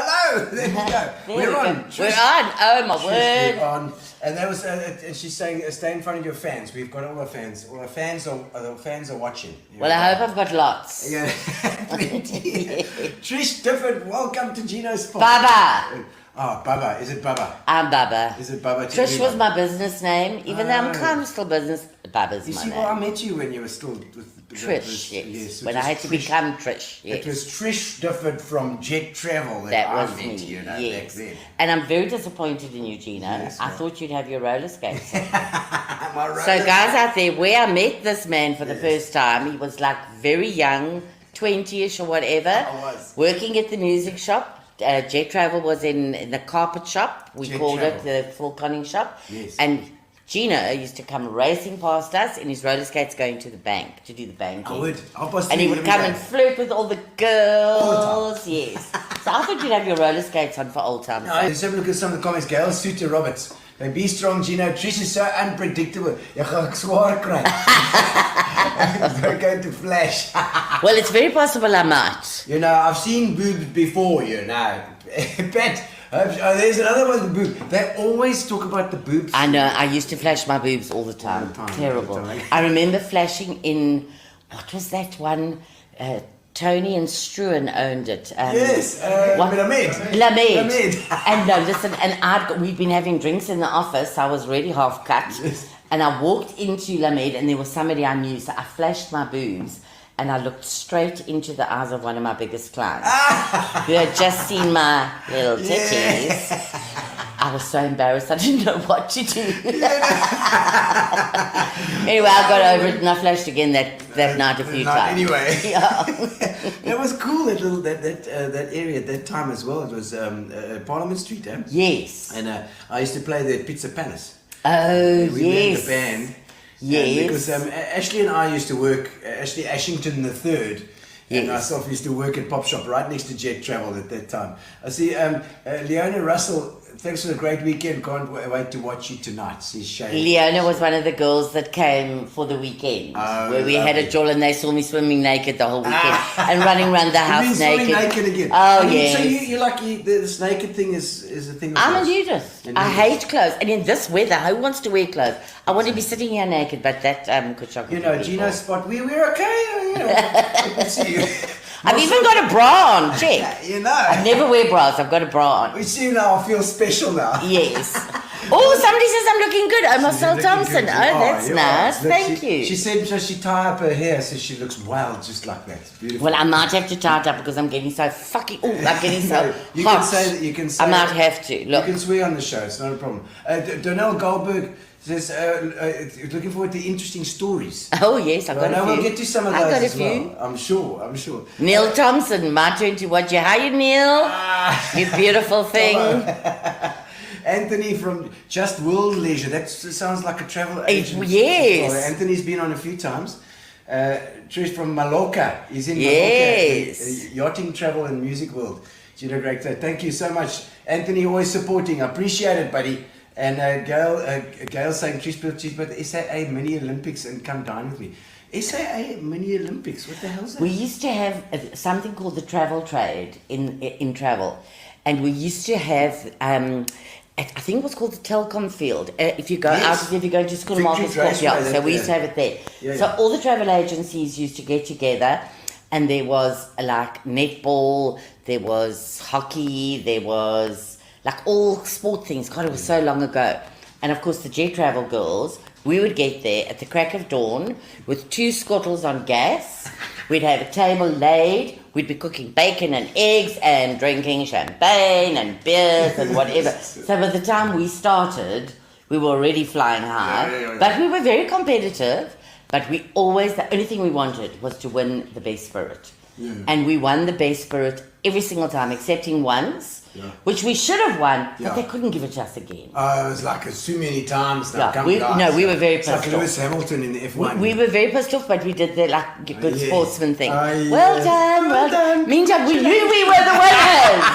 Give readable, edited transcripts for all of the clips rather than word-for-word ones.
hello. There we go. We're on. We're on. Oh my word. We're on. And that was, and she's saying, stay in front of your fans. We've got all our fans. All our fans are watching. Well, I hope I've got lots. Yeah, plenty. Trish Difford, welcome to Gino's spot. Bubba. Oh, Bubba. Is it Bubba? I'm Bubba. Is it Bubba? Trish was my business name, even though I'm kind of still business. Bubba's you my see, name. well, I met you when you were still with Trish, yes. When I had to become Trish, yes. It was Trish Difford from Jet Travel that I was met me, you, know, yes. back then. And I'm very disappointed in you, Gino. Yes, I right. thought you'd have your roller skates. My roller So guys out there, where I met this man for the first time, he was like very young, 20-ish or whatever, I was. working at the music shop. Jet Travel was in the carpet shop. We Jet called Travel. it the full conning shop. Yes. And Gino used to come racing past us in his roller skates going to the bank, to do the banking. I would. And he would come and flirt with all the girls. Yes. So I thought you'd have your roller skates on for old times. No, let's have a look at some of the comments. Gail Suter Roberts. Be strong, Gino. Trish is so unpredictable. Jy gaan swaar kry. They're going to flash. Well, it's very possible I might. You know, I've seen boobs before, you know. But there's another one, boob. They always talk about the boobs. I know. I used to flash my boobs all the time. All the time, Terrible. all the time. I remember flashing in, what was that one? Tony and Struan owned it. Yes, Lamed. Lamed. And no, listen, and we'd been having drinks in the office. I was really half cut. Yes. And I walked into Lamed and there was somebody I knew. So I flashed my boobs and I looked straight into the eyes of one of my biggest clients who had just seen my little titties. Yeah. I was so embarrassed, I didn't know what to do. Anyway, I got over it and I flashed again that night a few times. Anyway, Yeah. that was cool. That area at that time as well. It was Parliament Street, eh? Yes. And I used to play the Pizza Palace. Oh, We yes. were in the band. Yes. Because Ashley and I used to work, Ashley Ashington III, and Yes. myself used to work at Pop Shop right next to Jet Travel at that time. I see Leona Russell, thanks for the great weekend. Can't wait to watch you tonight. See Shane. Leona was one of the girls that came for the weekend, where we had a jol and they saw me swimming naked the whole weekend and running around the house naked. naked again. Oh, yes. So yes. you like this naked thing is a thing. Of I'm a yours? nudist. A I nudist. hate clothes. And in this weather, who wants to wear clothes? I want to be sitting here naked, but that could shock You a know, few Gino's people. spot. We're okay. You know, I can see you. I've even got a bra on, check. You know. I never wear bras, I've got a bra on. We see you now. I feel special now. Yes. Oh, somebody says I'm looking good. Oh, Marcel Looking Thompson. good. Oh, that's you nice. are. Look, Thank she, you. She said so she tie up her hair so she looks wild just like that. It's beautiful. Well, I might have to tie it up because I'm getting so fucking... Oh, I'm getting so No, you hot. can say that. You can say I might that. have to. Look. You can swear on the show. It's not a problem. Donnell Goldberg says looking forward to interesting stories. Oh, yes, I've got Well, a few. we'll get to some of those I've got a as few. well. I'm sure. Neil Thompson, my turn to watch you. How you, Neil? You beautiful thing. Anthony from Just World Leisure. That sounds like a travel agent. Yes. Well, Anthony's been on a few times. Trish from Mallorca. He's in Yes. Mallorca. Yachting, travel and music world. Gino, great. Thank you so much. Anthony, always supporting. I appreciate it, buddy. And Gail saying, Trish, but SAA Mini Olympics and come dine with me. SAA Mini Olympics, what the hell's that? We used to have something called the travel trade in travel. And we used to have... I think it was called the Telcom Field. If you go Yes. if you're going to school Victory Marcus Court, Raceway, yeah. So we used to have it there. Yeah, So yeah. all the travel agencies used to get together, and there was like netball, there was hockey, there was like all sport things. God, it was so long ago. And of course, the Jet Travel girls, we would get there at the crack of dawn with 2 scottles on gas. We'd have a table laid. We'd be cooking bacon and eggs and drinking champagne and beers and whatever. So by the time we started, we were already flying high. Yeah. But we were very competitive. But the only thing we wanted was to win the best spirit. Yeah. And we won the best spirit every single time, excepting once, which we should have won, but they couldn't give it to us again. It was like too many times now. Yeah, we were very It's like pissed Lewis off. Hamilton in the F1. We were very pissed off, but we did the good yeah. sportsman thing. Yeah. Well done. Meantime, we knew we were the winners.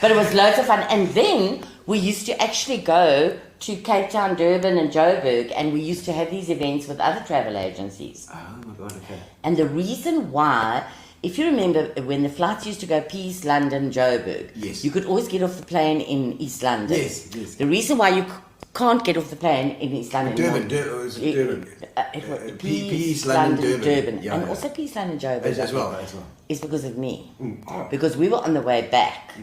But it was loads of fun. And then we used to actually go to Cape Town, Durban and Joburg, and we used to have these events with other travel agencies. Oh my God, okay. And the reason why if you remember when the flights used to go Peace, London, Joburg, Yes. you could always get off the plane in East London. Yes. The reason why you can't get off the plane in East London Durban, anymore- Durban. it was Peace, London, Durban. Yeah, and yeah. also Peace, London, Joburg. As well. Is because of me. Oh. Because we were on the way back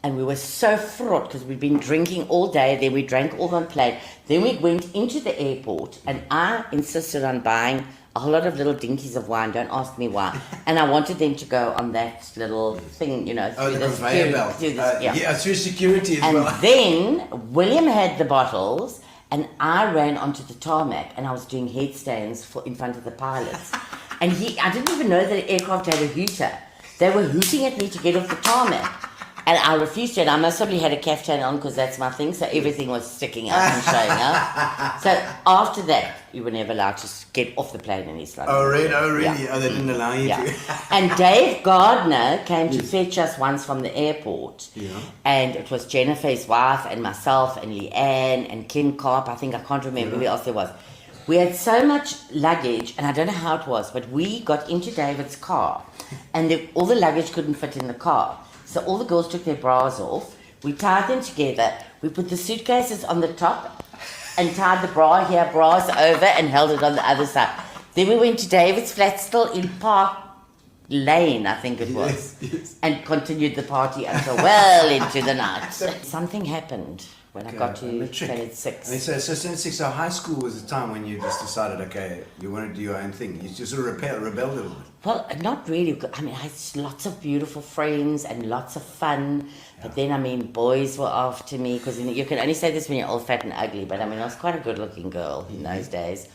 and we were so fraught because we'd been drinking all day, then we drank all on the plane. Then we went into the airport and I insisted on buying a whole lot of little dinkies of wine, don't ask me why. And I wanted them to go on that little thing, Oh, through the conveyor belt. Through security as and well. then William had the bottles and I ran onto the tarmac and I was doing headstands in front of the pilots. And I didn't even know that the aircraft had a hooter. They were hooting at me to get off the tarmac. And I refused to, and I most probably had a caftan on because that's my thing, so everything was sticking out and showing up. So after that, you were never allowed to get off the plane in East London. Oh, really? Yeah. Oh, they didn't allow you to. And Dave Gardner came to fetch us once from the airport. Yeah. And it was Jennifer, his wife, and myself, and Leanne, and Kim Karp. I can't remember who else there was. We had so much luggage, and I don't know how it was, but we got into David's car, and all the luggage couldn't fit in the car. So all the girls took their bras off. We tied them together. We put the suitcases on the top and tied the bras over and held it on the other side. Then we went to David's flat, still in Park Lane, I think it was, and continued the party until well into the night. Something happened when I got to 26. I mean, so 26, so high school was the time when you just decided, okay, you want to do your own thing. You just sort of rebelled a little bit. Well, not really. I mean, I had lots of beautiful friends and lots of fun. But then, I mean, boys were after me because you can only say this when you're old, fat and ugly. But I mean, I was quite a good-looking girl in those days.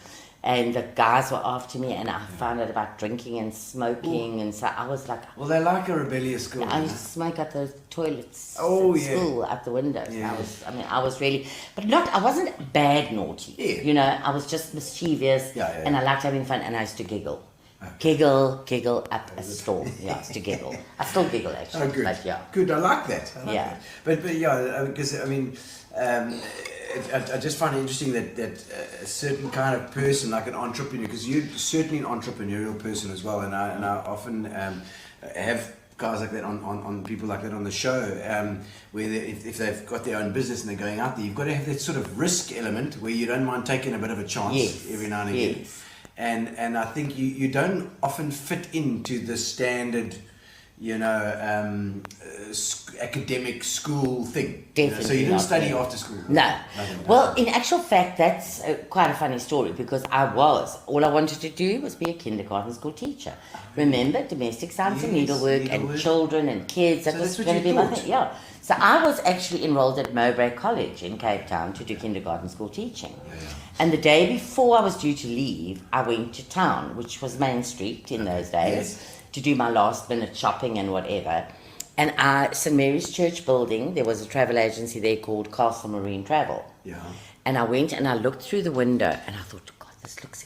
And the guys were after me, and I found out about drinking and smoking, and so I was like... Well, they like a rebellious girl. I used to smoke at the toilets at school, out the windows. Yeah. I was really... But I wasn't bad naughty. Yeah. I was just mischievous, and I liked having fun, and I used to giggle. Okay. Giggle up a storm. Yeah, I used to giggle. I still giggle, actually. Oh, good. But, yeah. Good, I like that. That. But yeah, because, I mean... I just find it interesting that a certain kind of person, like an entrepreneur, because you're certainly an entrepreneurial person as well, and I often have guys like that on people like that on the show, where if they've got their own business and they're going out there, you've got to have that sort of risk element where you don't mind taking a bit of a chance every now and again. Yes. And I think you don't often fit into the standard, academic school thing. Definitely. So you didn't study after school? No. Well, in actual fact, that's quite a funny story because all I wanted to do was be a kindergarten school teacher. Remember, domestic science and needlework and children and kids. That was going to be my thing. Yeah. So I was actually enrolled at Mowbray College in Cape Town to do kindergarten school teaching. Yeah. And the day before I was due to leave, I went to town, which was Main Street in those days, to do my last minute shopping and whatever. And St. Mary's Church building, there was a travel agency there called Castle Marine Travel. Yeah. And I went and I looked through the window and I thought, God, this looks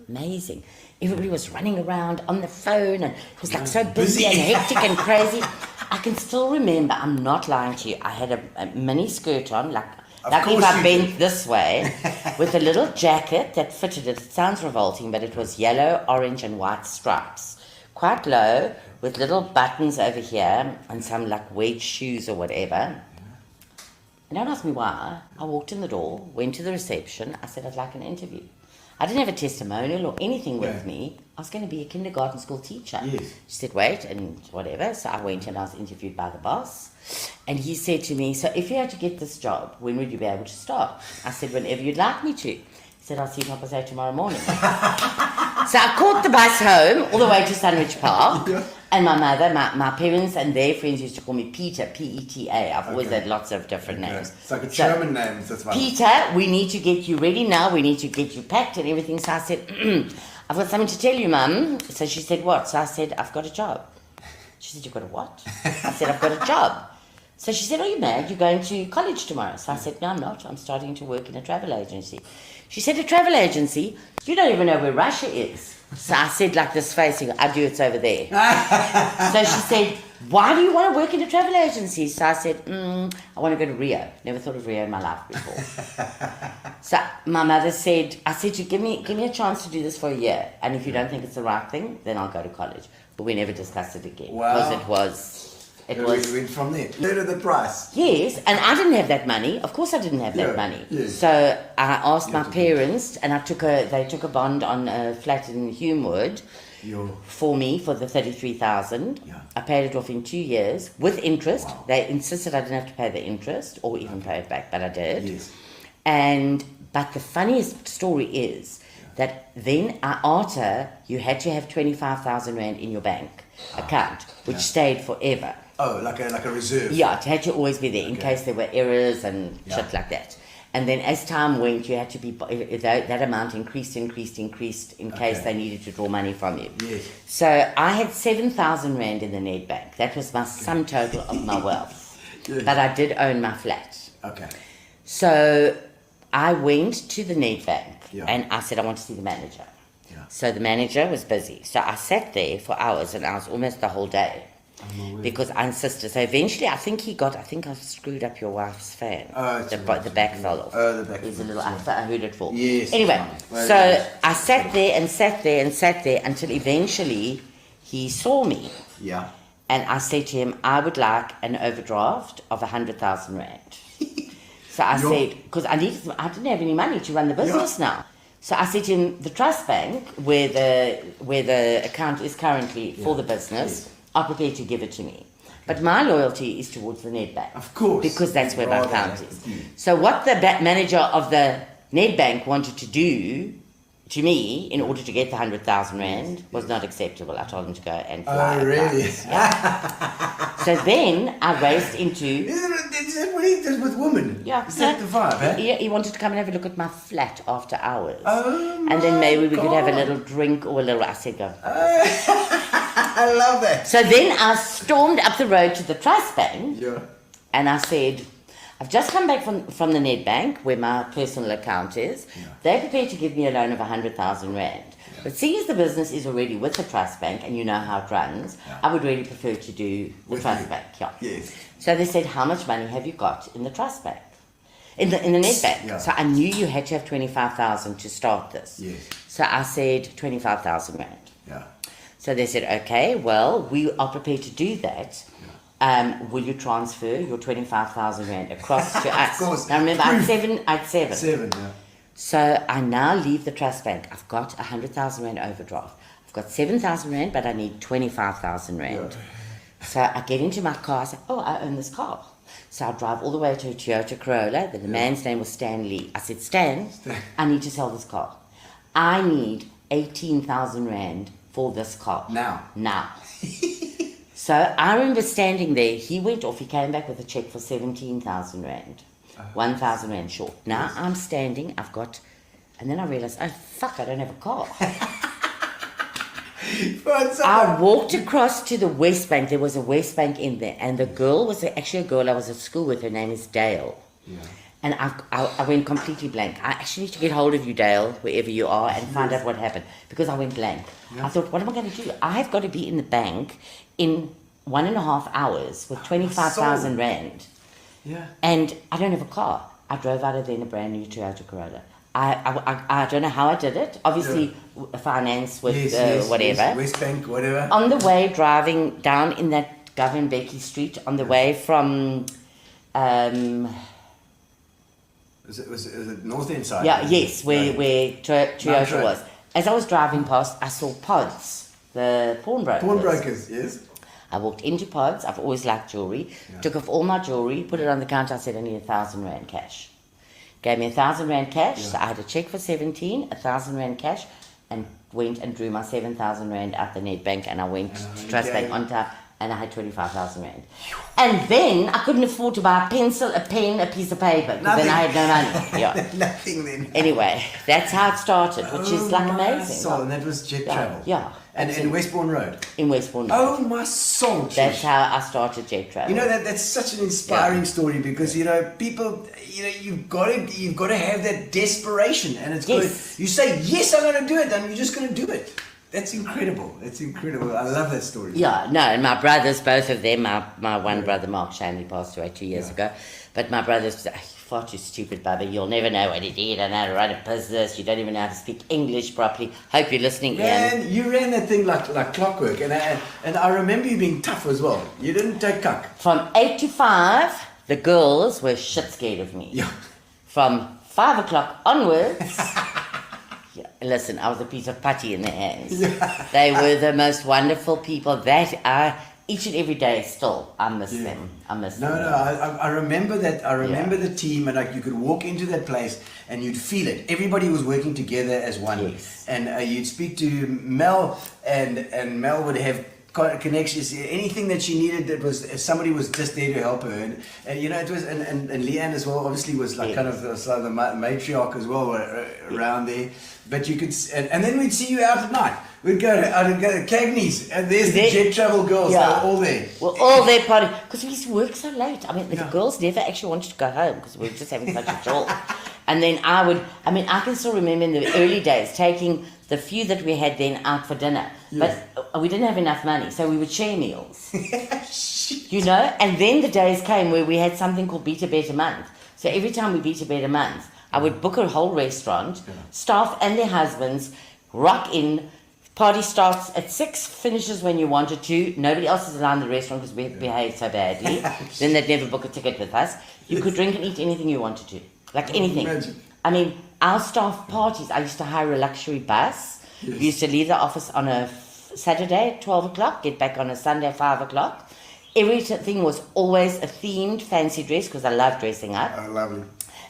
amazing. Everybody was running around on the phone and it was like so busy and hectic and crazy. I can still remember, I'm not lying to you, I had a mini skirt on, like if I bent this way, with a little jacket that fitted it. It sounds revolting, but it was yellow, orange and white stripes. Quite low, with little buttons over here and some like wedge shoes or whatever. And don't ask me why. I walked in the door, went to the reception. I said I'd like an interview. I didn't have a testimonial or anything with me. I was going to be a kindergarten school teacher. Yes. She said, wait, and whatever. So I went and I was interviewed by the boss. And he said to me, so if you had to get this job, when would you be able to start? I said, whenever you'd like me to. He said, I'll see you half past 8 tomorrow morning. So I caught the bus home all the way to Sandwich Park. And my mother, my parents and their friends used to call me Peter, P-E-T-A. I've always had lots of different names. It's like a German name. That's why. Peter, we need to get you ready now. We need to get you packed and everything. So I said, I've got something to tell you, Mum. So she said, what? So I said, I've got a job. She said, you've got a what? I said, I've got a job. So she said, are you mad? You're going to college tomorrow. So I said, no, I'm not. I'm starting to work in a travel agency. She said, a travel agency? You don't even know where Russia is. So I said, like this facing, I do, it's over there. So she said, why do you want to work in a travel agency? So I said, I want to go to Rio. Never thought of Rio in my life before. So my mother said, I said, give me a chance to do this for a year. And if you don't think it's the right thing, then I'll go to college. But we never discussed it again. Wow. Because it was... We went from there. Third of the price. Yes, and I didn't have that money. Of course I didn't have that money. Yes. So I asked my parents, and they took a bond on a flat in Humewood for me for the 33,000. Yeah. I paid it off in 2 years with interest. Wow. They insisted I didn't have to pay the interest or even pay it back, but I did. Yes. But the funniest story is that then after you had to have 25,000 rand in your bank account, which stayed forever. Oh, like a reserve. Yeah, it had to always be there in case there were errors and shit like that. And then as time went, you had to be, that amount increased in case they needed to draw money from you. Yes. So I had 7,000 rand in the Nedbank. That was my sum total of my wealth. But I did own my flat. Okay. So I went to the Nedbank and I said, I want to see the manager. Yeah. So the manager was busy. So I sat there for hours and hours, almost the whole day. Because I insisted. So eventually, I think I screwed up your wife's fan. Oh, the back fell off. Oh, the back. There's a little. I heard it fall. Yes. Anyway, Well, so I sat there until eventually he saw me. Yeah. And I said to him, I would like an overdraft of 100,000 rand. So I said, because I didn't have any money to run the business now. So I said to him, the trust bank where the account is currently for the business. Are prepared to give it to me. But my loyalty is towards the Nedbank. Of course. Because that's where my account is. So what the manager of the Nedbank wanted to do to me in order to get the 100,000 rand was not acceptable. I told him to go and fly. Oh, really? So then I raced into... Is that what he does with women? Yeah. Is that the vibe, eh? He wanted to come and have a look at my flat after hours. Oh, and then maybe we could have a little drink or a little... I said, go. I love that. So then I stormed up the road to the trust bank. Yeah. And I said, I've just come back from the Nedbank, where my personal account is. Yeah. They're prepared to give me a loan of 100,000 rand. Yeah. But seeing as the business is already with the trust bank, and you know how it runs, I would really prefer to do the trust bank. Yeah. Yes. So they said, how much money have you got in the trust bank? In the Nedbank. Yeah. So I knew you had to have 25,000 to start this. Yes. So I said 25,000 rand. Yeah. So they said, okay, well, we are prepared to do that. Will you transfer your 25,000 rand across to us? Of course. Now remember, I had seven. Seven, yeah. So I now leave the trust bank. I've got 100,000 rand overdraft. I've got 7,000 rand, but I need 25,000 rand. Yeah. So I get into my car. I say, oh, I own this car. So I drive all the way to a Toyota Corolla. The man's name was Stan Lee. I said, Stan, I need to sell this car. I need 18,000 rand for this car. Now. So I remember standing there. He went off. He came back with a check for 17,000 rand. 1,000 rand short. Now I'm standing. I've got... And then I realized, oh, fuck, I don't have a car. I walked across to the West Bank. There was a West Bank in there. And the girl was actually a girl I was at school with. Her name is Dale. Yeah. And I went completely blank. I actually need to get hold of you, Dale, wherever you are, and find out what happened. Because I went blank. Yeah. I thought, what am I going to do? I've got to be in the bank in 1.5 hours with 25,000 rand. Yeah. And I don't have a car. I drove out of there in a brand new Toyota Corolla. I don't know how I did it. Obviously, finance with whatever. Yes, West Bank, whatever. On the way, driving down in that Govan Becky Street, on the way from... Was it north end side? Yeah, yes, where Toyota was. As I was driving past, I saw Pods, the pawnbrokers. Pawnbrokers, yes. I walked into Pods. I've always liked jewellery. Yeah. Took off all my jewellery, put it on the counter. I said, I need 1,000 rand cash. Gave me 1,000 rand cash. Yeah. So I had a check for 17, 1,000 rand cash, and went and drew my 7,000 rand out the Nedbank, and I went to Trust Bank on time. And I had 25,000 rand. And then I couldn't afford to buy a pencil, a pen, a piece of paper. Because then I had no money. Yeah. Nothing then. Anyway, that's how it started, which is like amazing. Soul. And that was jet travel. Yeah. And in Westbourne Road. In Westbourne Road. Oh my soul. That's how I started jet travel. You know that's such an inspiring story because people you've got to have that desperation and it's good. You say yes, I'm going to do it, and you're just going to do it. That's incredible. It's incredible. I love that story. Yeah, no, and my brothers, both of them, my one brother, Mark Shanley, passed away 2 years ago. But my brothers, far too stupid, Bubba. You'll never know what he did. I know how to run a business. You don't even know how to speak English properly. Hope you're listening, Ian. You ran that thing like clockwork. And I remember you being tough as well. You didn't take cuck. From 8 to 5, the girls were shit scared of me. Yeah. From 5 o'clock onwards... Yeah, listen, I was a piece of putty in their hands. Yeah. They were the most wonderful people that I, each and every day still, I miss them. I miss them. No, I remember that. I remember the team, and like you could walk into that place and you'd feel it. Everybody was working together as one. Yes. And you'd speak to Mel, and Mel would have connections, anything that she needed, that was somebody was just there to help her, and you know, it was, and Leanne as well obviously was like kind of the matriarch as well around there. But you could, and then we'd see you out at night. We'd go to Cagney's, and there's the Jet Travel girls. They were all there. Well, all their party, because we used to work so late. I mean, the girls never actually wanted to go home because we were just having such a jolt. And then I can still remember in the early days taking the few that we had then out for dinner. But we didn't have enough money, so we would share meals. You know? And then the days came where we had something called Beat a Better Month. So every time we beat a better month, I would book a whole restaurant, staff and their husbands, rock in, party starts at 6, finishes when you wanted to. Nobody else is allowed in the restaurant because we behaved so badly. Then they'd never book a ticket with us. You could drink and eat anything you wanted to. Like anything. Imagine. I mean, our staff parties, I used to hire a luxury bus. We used to leave the office on a Saturday at 12 o'clock, get back on a Sunday at 5 o'clock. Everything was always a themed fancy dress because I love dressing up. Oh, lovely.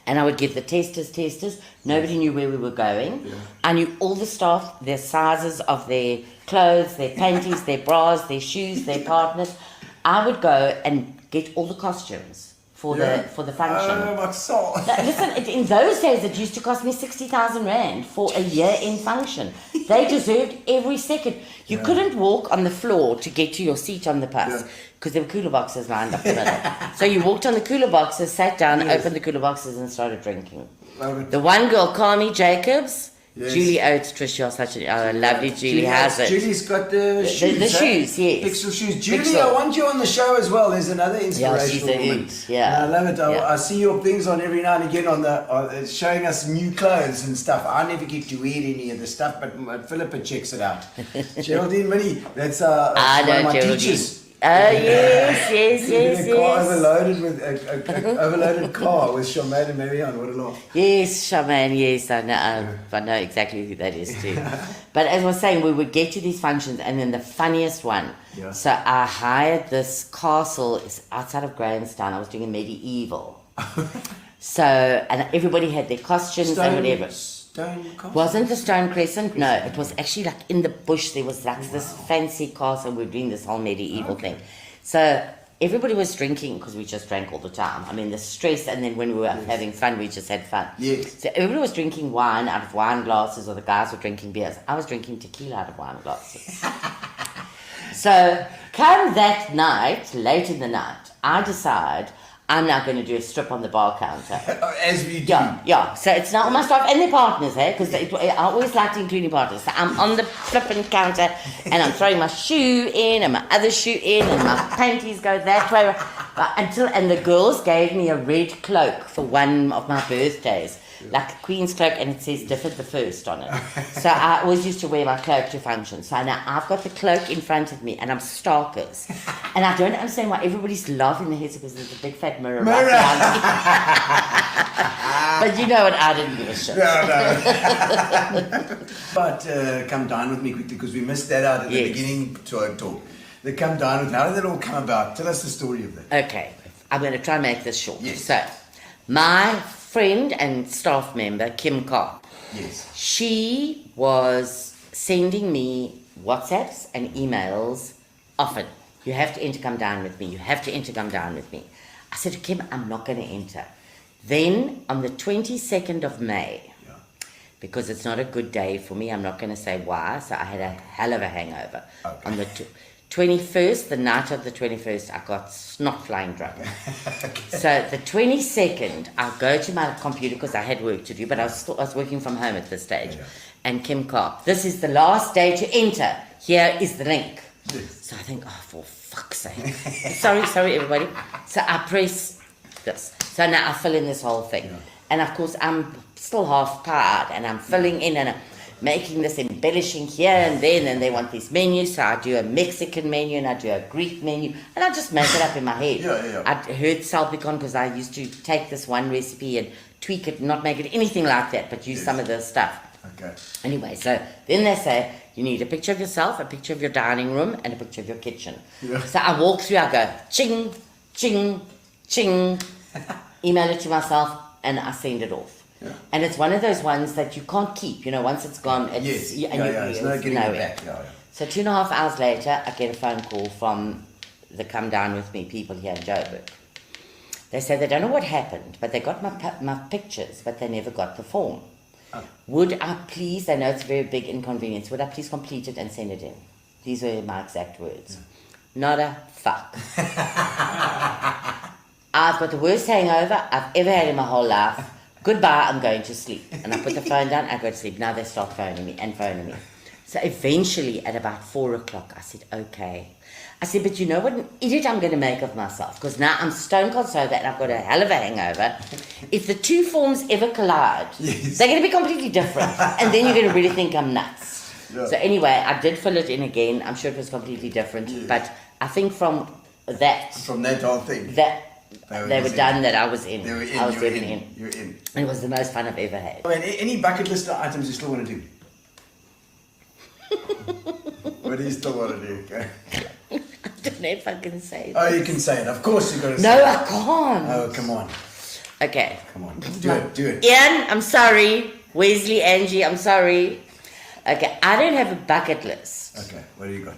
And I would give the testers. Nobody knew where we were going. Yeah. I knew all the staff, their sizes of their clothes, their panties, their bras, their shoes, their partners. I would go and get all the costumes for the function. Oh, my soul. Now, listen, in those days it used to cost me 60,000 rand for a year-end function. They deserved every second. You couldn't walk on the floor to get to your seat on the bus because there were cooler boxes lined up the middle. So you walked on the cooler boxes, sat down, opened the cooler boxes and started drinking. The one girl, Carmi Jacobs, Julie Oates, Trish, you're such a lovely Julie. How's it? Julie's got the shoes. The shoes, yes. Pixel shoes. Julie, I want you on the show as well. There's another inspirational woman. Yeah. I love it. I see your things on every now and again on showing us new clothes and stuff. I never get to wear any of the stuff, but Philippa checks it out. Geraldine Winnie, that's one of my teachers. Oh, yes. A car overloaded with a overloaded car with Charmaine and Marianne. What a laugh. Yes, Charmaine, yes, I know exactly who that is too. But as I was saying, we would get to these functions, and then the funniest one. Yeah. So I hired this castle outside of Grahamstown. I was doing a medieval. So, and everybody had their costumes and whatever. Wasn't the Stone Crescent? No, it was actually like in the bush. There was like this fancy castle. We were doing this whole medieval thing. So everybody was drinking because we just drank all the time. I mean, the stress, and then when we were having fun, we just had fun. Yes. So everybody was drinking wine out of wine glasses, or the guys were drinking beers. I was drinking tequila out of wine glasses. So come that night, late in the night, I decide I'm now going to do a strip on the bar counter. As we do. Yeah. So it's now all my staff and their partners, because I always like to include partners. So I'm on the flipping counter and I'm throwing my shoe in and my other shoe in and my panties go that way. And the girls gave me a red cloak for one of my birthdays. Like a Queen's cloak, and it says Difford the First on it. So I always used to wear my cloak to functions. So now I've got the cloak in front of me and I'm starkers. And I don't understand why everybody's laughing their heads because there's a big fat mirror right behind me. But you know what? I didn't give a shit. No. But come dine with me quickly because we missed that out at the beginning to our talk. The come dine with me. How did that all come about? Tell us the story of that. Okay. I'm going to try and make this short. Yes. So, my friend and staff member, Kim Carr. Yes. She was sending me WhatsApps and emails often. You have to enter, come down with me. You have to enter, come down with me. I said to Kim, I'm not going to enter. Then on the 22nd of May, because it's not a good day for me, I'm not going to say why, so I had a hell of a hangover. Okay. On the 21st, the night of the 21st, I got snot flying drunk. So the 22nd, I go to my computer because I had work to do, but I was working from home at this stage. And Kim Carr, this is the last day to enter. Here is the link. So I think, oh, for fuck's sake. sorry, everybody. So I press this. So now I fill in this whole thing. And of course, I'm still half tired, and I'm filling in and I'm making this, embellishing here and then, and they want these menus, so I do a Mexican menu and I do a Greek menu, and I just make it up in my head. I heard salpicon because I used to take this one recipe and tweak it, not make it anything like that, but use some of the stuff. Anyway, so then they say, you need a picture of yourself, a picture of your dining room, and a picture of your kitchen. So I walk through, I go, ching, ching, ching, email it to myself, and I send it off. And it's one of those ones that you can't keep, once it's gone, it's, it's no getting it back. So 2.5 hours later, I get a phone call from the Come Down With Me people here in Joburg. They say they don't know what happened, but they got my pictures, but they never got the form. Would I please, I know it's a very big inconvenience, would I please complete it and send it in? These were my exact words. Not a fuck. I've got the worst hangover I've ever had in my whole life. Goodbye, I'm going to sleep. And I put the phone down, I go to sleep. Now they start phoning me. So eventually at about 4 o'clock, I said, okay. I said, but you know what an idiot I'm going to make of myself, because now I'm stone cold sober and I've got a hell of a hangover. If the two forms ever collide, they're going to be completely different. And then you're going to really think I'm nuts. So anyway, I did fill it in again. I'm sure it was completely different. But I think from that whole thing. They were done that I was in. They were in. I was You're in. You're in. It was the most fun I've ever had. Any bucket list items you still want to do? What do you still want to do? Okay. I don't know if I can say Oh, you can say it. Of course you've got to say No, it. I can't. Oh, come on. Okay. Come on. Do it. Ian, I'm sorry. Wesley, Angie, I'm sorry. Okay, I don't have a bucket list. Okay, what do you got?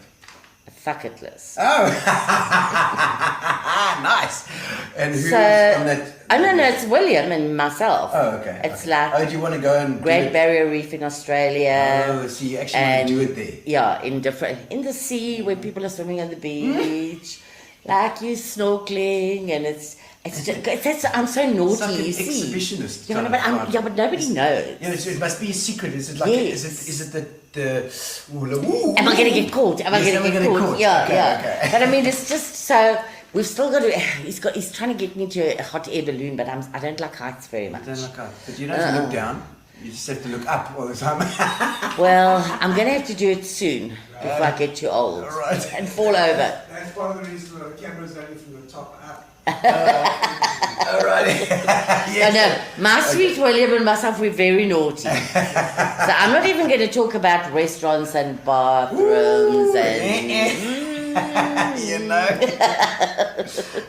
A bucket list. Oh, nice. And who's So, on that? Oh, no, it's William and myself. Oh, okay. It's like Oh, do you want to go and Great Barrier Reef in Australia. Oh, so you actually want to do it there? Yeah, in the sea where people are swimming on the beach, like you snorkeling, and it's I'm so naughty. It's like an you see. exhibitionist. Yeah, but nobody knows. Yeah, so it must be a secret. Is it like? Yes. Is it the? Ooh, Am I going to get caught? Am I going to get caught? Yeah. Okay. But I mean, it's just so. We've still got to. He's trying to get me to a hot air balloon, but I don't like heights very much. I don't like heights. But you don't have to look down. You just have to look up all the time. Well, I'm going to have to do it soon before I get too old and fall over. That's one of the reasons the camera's only from the top up. Alright. Yes. No, my sweet William and myself, we're very naughty. So I'm not even going to talk about restaurants and bathrooms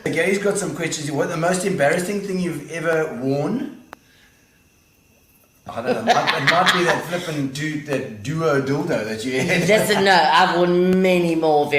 Gary's got some questions. What the most embarrassing thing you've ever worn? I don't know. It might be that flippin' duo dildo that you had. Listen, no, I've worn many more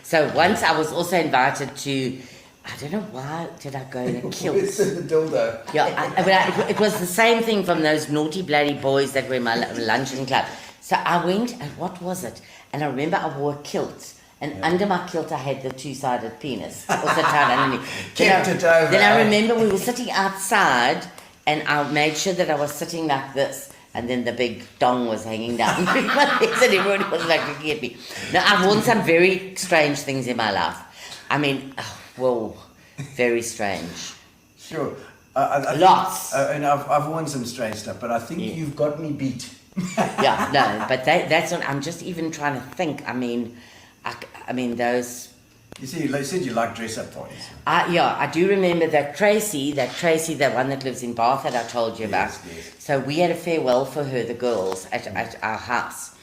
So once I was also invited to, I don't know why did I go in a kilt. It's the dildo. Yeah, it was the same thing from those naughty bloody boys that were in my luncheon club. So I went, and what was it? And I remember I wore a kilt. And under my kilt, I had the two-sided penis. Also tied underneath. Kept it over. Then I remember we were sitting outside, and I made sure that I was sitting like this. And then the big dong was hanging down between my legs, and everyone was like looking at me. Now, I've worn some very strange things in my life. I mean, very strange. Sure. Lots. And I've worn some strange stuff, but I think you've got me beat. Yeah, no, but that's not, I'm just even trying to think. I mean, those... You see, like you said, you like dress-up parties. I do remember that Tracy, the one that lives in Bath that I told you about. Yes. So we had a farewell for her, the girls, at our house.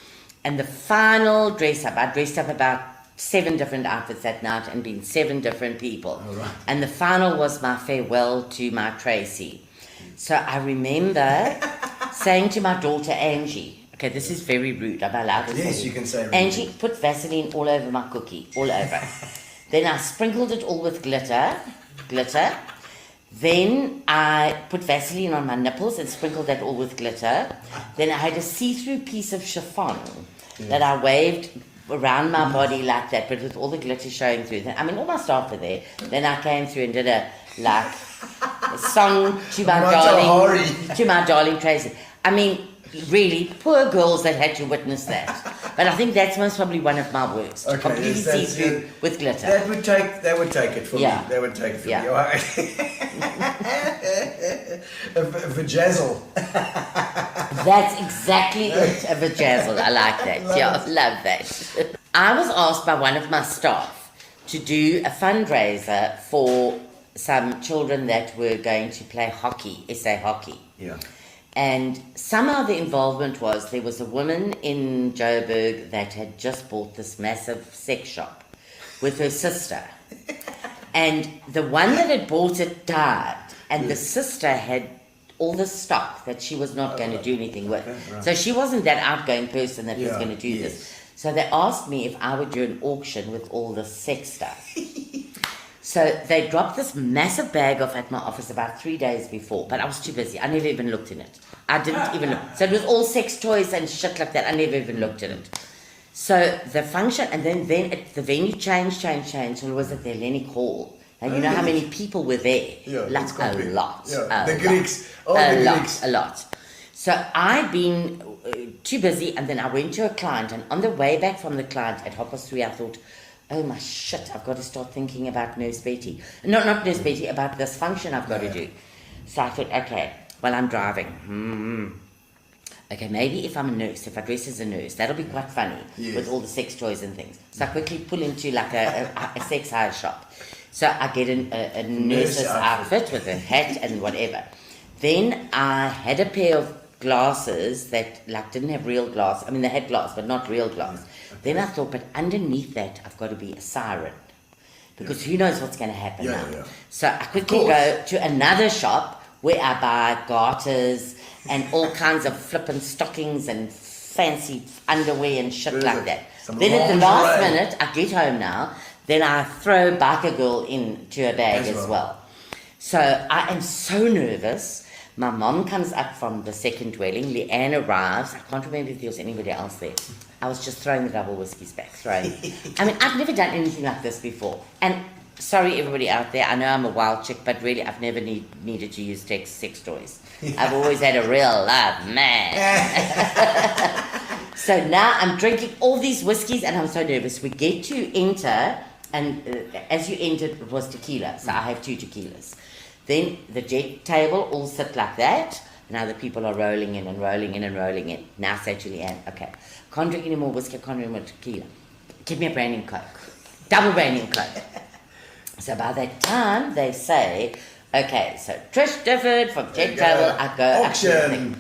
And the final dress-up, I dressed up about 7 different outfits that night and been 7 different people. Oh, right. And the final was my farewell to my Tracy. So I remember saying to my daughter Angie, okay, this is very rude, am I allowed to say? Yes, you can say rude. Angie, put Vaseline all over my cookie, all over. Then I sprinkled it all with glitter. Then I put Vaseline on my nipples and sprinkled that all with glitter. Then I had a see-through piece of chiffon that I waved around my body like that, but with all the glitter showing through. I mean, all my staff were there. Then I came through and did a song to my darling Tracy. I mean, really, poor girls that had to witness that. But I think that's most probably one of my worst. Okay, completely see-through with glitter. That would take it from me. That would take it from me. A vajazzle. That's exactly it, a vajazzle. I like that. Love that. I was asked by one of my staff to do a fundraiser for some children that were going to play hockey, SA hockey. Yeah. And somehow the involvement was, there was a woman in Joburg that had just bought this massive sex shop with her sister. And the one that had bought it died, and the sister had all the stock that she was not going to do anything with. Right. So she wasn't that outgoing person that was going to do this. So they asked me if I would do an auction with all the sex stuff. So they dropped this massive bag off at my office about 3 days before, but I was too busy. I never even looked in it. I didn't even look. So it was all sex toys and shit like that. I never even looked at it. So the function, and then the venue changed, and it was at the Hellenic Hall. And you know how many people were there? Yeah, like a lot. Yeah. The Greeks. A lot. So I'd been too busy, and then I went to a client, and on the way back from the client at 3:30, I thought, oh my shit, I've got to start thinking about Nurse Betty. No, not Nurse Betty, about this function I've got to do. So I thought, okay, well, I'm driving. Okay, maybe if I'm a nurse, if I dress as a nurse, that'll be quite funny with all the sex toys and things. So I quickly pull into like a sex hire shop. So I get a nurse's outfit with a hat and whatever. Then I had a pair of glasses that like didn't have real glass. I mean, they had glass, but not real glass. Then I thought, but underneath that, I've got to be a siren. Because who knows what's going to happen now. Yeah. So I quickly go to another shop where I buy garters and all kinds of flippin' stockings and fancy underwear and shit like that. Then at the last minute, I get home now, then I throw Biker Girl into a bag as well. So I am so nervous. My mom comes up from the second dwelling. Leanne arrives. I can't remember if there was anybody else there. I was just throwing the double whiskies back, I mean, I've never done anything like this before. And sorry, everybody out there, I know I'm a wild chick, but really, I've never needed to use sex toys. I've always had a real love, man. So now I'm drinking all these whiskeys, and I'm so nervous. We get to enter, and as you entered, it was tequila. So I have 2 tequilas. Then the jet table all sit like that. Now the people are rolling in and rolling in and rolling in. Now say to Leanne, okay, can't drink any more whiskey, can't drink any more tequila. Give me a brandy and coke. Double brandy and coke. So by that time, they say, okay, so Trish Difford from Jet Travel, I go auction.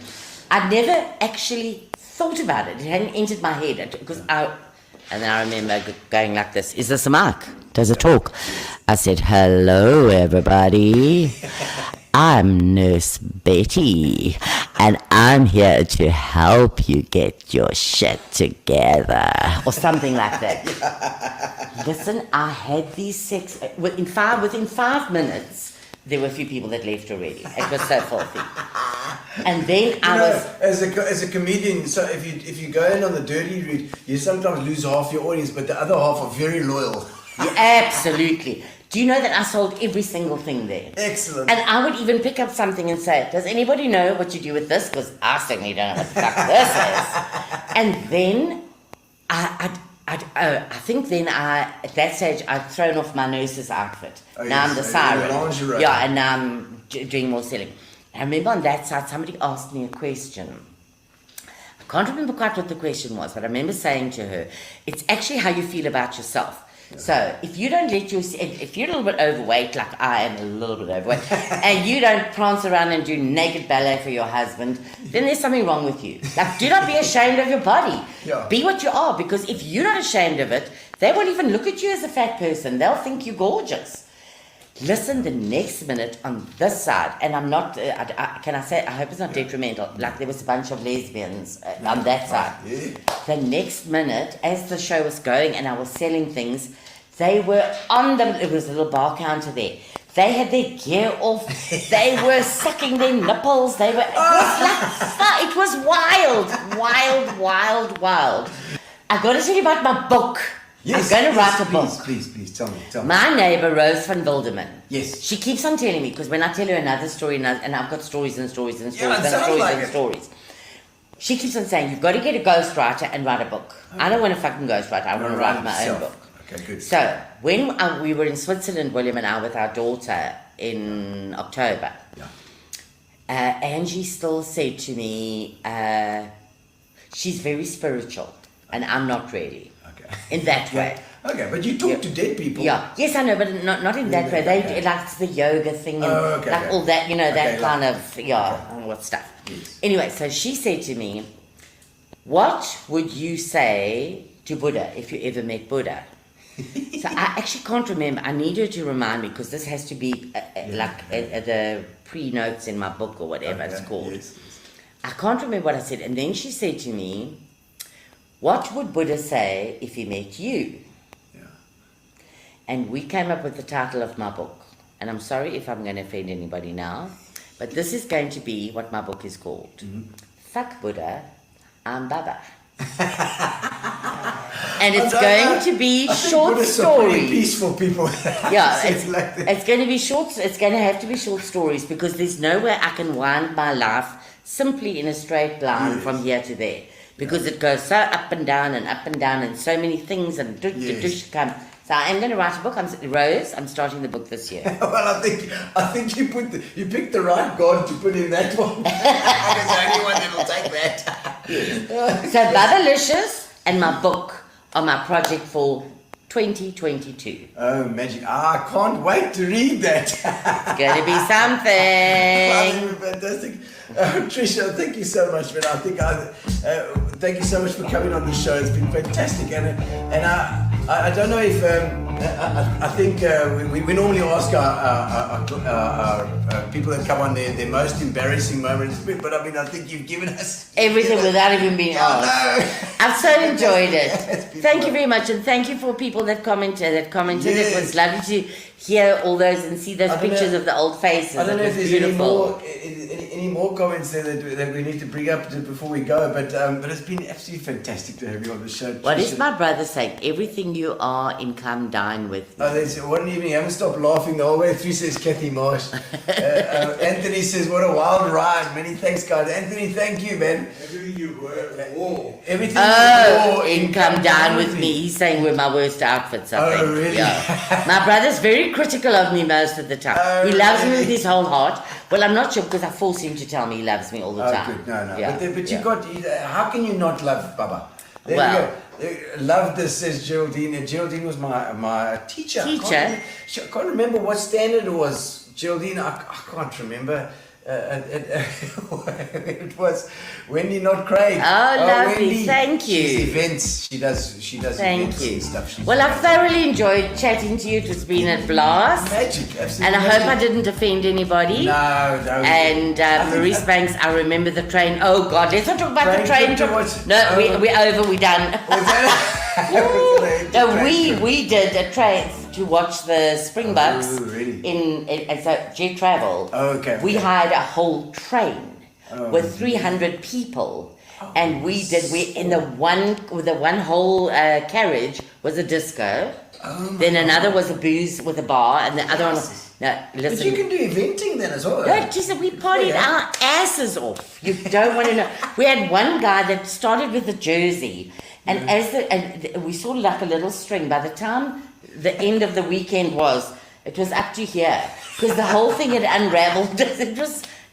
I never actually thought about it. It hadn't entered my head. Because and then I remember going like this, is this a mic? Does it talk? I said, hello, everybody. I'm Nurse Betty, and I'm here to help you get your shit together. Or something like that. Listen, I had these sex... Within 5 minutes, there were a few people that left already. It was so filthy. And then as a comedian, so if you go in on the dirty route, you sometimes lose half your audience, but the other half are very loyal. Yeah, absolutely. Do you know that I sold every single thing there? Excellent. And I would even pick up something and say, does anybody know what you do with this? Because I certainly don't know what the fuck this is. And then I think then at that stage, I'd thrown off my nurse's outfit. Now I'm the siren. Lingerie. Yeah, and now I'm doing more selling. I remember on that side, somebody asked me a question. I can't remember quite what the question was, but I remember saying to her, it's actually how you feel about yourself. So if you don't if you're a little bit overweight, like I am a little bit overweight, and you don't prance around and do naked ballet for your husband, then there's something wrong with you. Like, do not be ashamed of your body. Yeah. Be what you are, because if you're not ashamed of it, they won't even look at you as a fat person. They'll think you're gorgeous. Listen, the next minute on this side, and I'm not, can I say, I hope it's not detrimental, like there was a bunch of lesbians on that side. Yeah. The next minute, as the show was going and I was selling things, they were on them, it was a little bar counter there. They had their gear off, they were sucking their nipples, it was wild. I got to tell you about my book. Yes, I'm going to write a book. Please, tell me. My neighbor, Rose van Wilderman. Yes. She keeps on telling me, because when I tell her another story, and I've got stories and stories and stories Yeah, it and sounds stories like and it. stories. She keeps on saying, you've got to get a ghostwriter and write a book. I don't want a fucking ghostwriter. I want to write my own book. Okay, good. So, when we were in Switzerland, William and I, with our daughter in October, Angie still said to me, she's very spiritual, and I'm not really. Okay. In that way. Okay, but you talk to dead people. Yeah. Yes, I know, but not in that way. They like the yoga thing and all that, that kind of, what stuff. Yes. Anyway, so she said to me, what would you say to Buddha if you ever met Buddha? So I actually can't remember. I need her to remind me, because this has to be the pre-notes in my book or whatever it's called. Yes. I can't remember what I said. And then she said to me, what would Buddha say if he met you? Yeah. And we came up with the title of my book. And I'm sorry if I'm going to offend anybody now, but this is going to be what my book is called. Mm-hmm. Fuck Buddha, I'm Bubba. And it's going to be short Buddhists are pretty stories. peaceful people. Yeah, Like that. it's going to be short. It's going to have to be short stories, because there's no way I can wind my life simply in a straight line from here to there, because it goes so up and down and so many things and dush come. So I am going to write a book. Rose, I'm starting the book this year. Well, I think you picked the right God to put in that one. I'm the only one that'll take that. So Bubbalicious and my book are my project for 2022. Oh, magic. I can't wait to read that. It's going to be something. Fantastic. Trish, thank you so much, man. Thank you so much for coming on the show. It's been fantastic. And I don't know if, I think we normally ask our people that come on their most embarrassing moments, but I mean, I think you've given us Everything without even being asked. I've so enjoyed it. Thank you very much, and thank you for people that commented. Yes. It was lovely to hear all those and see those pictures of the old faces. I don't know It if was there's beautiful. any more comments there that we need to bring up before we go, but it's been absolutely fantastic to have you on the show. What Trish. is my brother saying? Everything you are in, come dine with me. Oh, there's one evening, I haven't stopped laughing the whole way through, says Kathy Marsh. Anthony says, what a wild ride. Many thanks, guys. Anthony, thank you, man. Everything you wore. Everything Oh, you wore in come dine with me. He's saying we're my worst outfits, I think. Oh, really? Yeah. My brother's very critical of me most of the time. Oh, he loves me really? with his whole heart. Well, I'm not sure, because I force him to tell me he loves me all the time. Good. No. Yeah. But how can you not love Bubba? There Well. you go. Love this, says Geraldine. And Geraldine was my teacher. I can't remember what standard it was. Geraldine, I can't remember. It was Wendy, not Craig. Oh, lovely. Wendy. Thank you. She's events. She does Thank events you. and stuff. She's Well, I've thoroughly enjoyed chatting to you. It has been a blast. magic, absolutely. And I hope I didn't offend anybody. No. And Maurice Banks, I remember the train. Oh God, let's not talk about the Train train trip trip. to what? No, Oh. we're over. We're done. Was that No, we did a train to watch the Springboks Oh, really? in so Jet Travel. Okay. We hired a whole train with 300 people, and we in the one whole carriage was a disco. Then another was a booze with a bar, and the other one. No, listen. But you can do eventing then as well. No, just we partied our asses off. You don't want to know. We had one guy that started with a jersey, and we saw like a little string. By the time the end of the weekend it was up to here, because the whole thing had unraveled.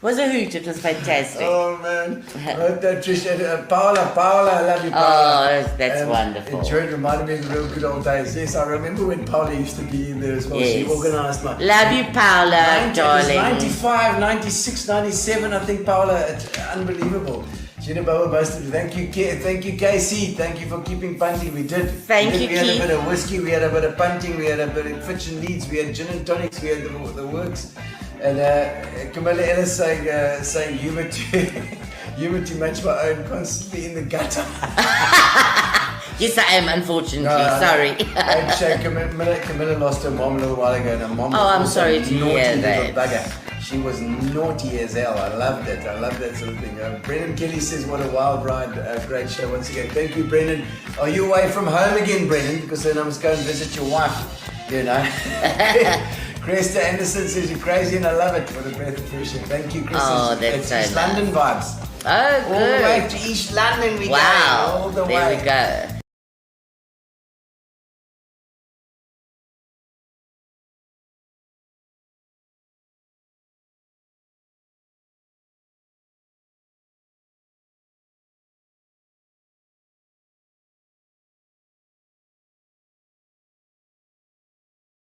It was a hoot. It was fantastic. Oh man, Trish, Paula, I love you, Paula. Oh, that's wonderful. Enjoyed, reminded me of the real good old days. Yes, I remember when Paula used to be in there as well. Yes. She organised my. Love you, Paula, darling. 95, 96, 97, I think, Paula. It's unbelievable. Gina Bubba busted. Thank you, KC. Thank you for keeping punting. We did. Thank you, We had Keith. a bit of whiskey. We had a bit of punting. We had a bit of Fitch and Leeds. We had gin and tonics. We had the works. And Camilla Ellis saying humor to match my own, constantly in the gutter. Yes, I am, unfortunately. Sorry. Camilla lost her mom a little while ago, and her mom was I'm also sorry to naughty hear little that. bugger. She was naughty as hell. I loved it. I love that sort of thing. Brendan Kelly says, what a wild ride. Great show once again. Thank you, Brendan. Are you away from home again, Brendan? Because then I must go and visit your wife, you know. Krista Anderson says, you're crazy and I love it. What a breath of fresh air. Thank you, Krista. Oh, that's it's so East nice. London vibes. Oh, All the way good. to East London we go. Wow. All the There way. we go.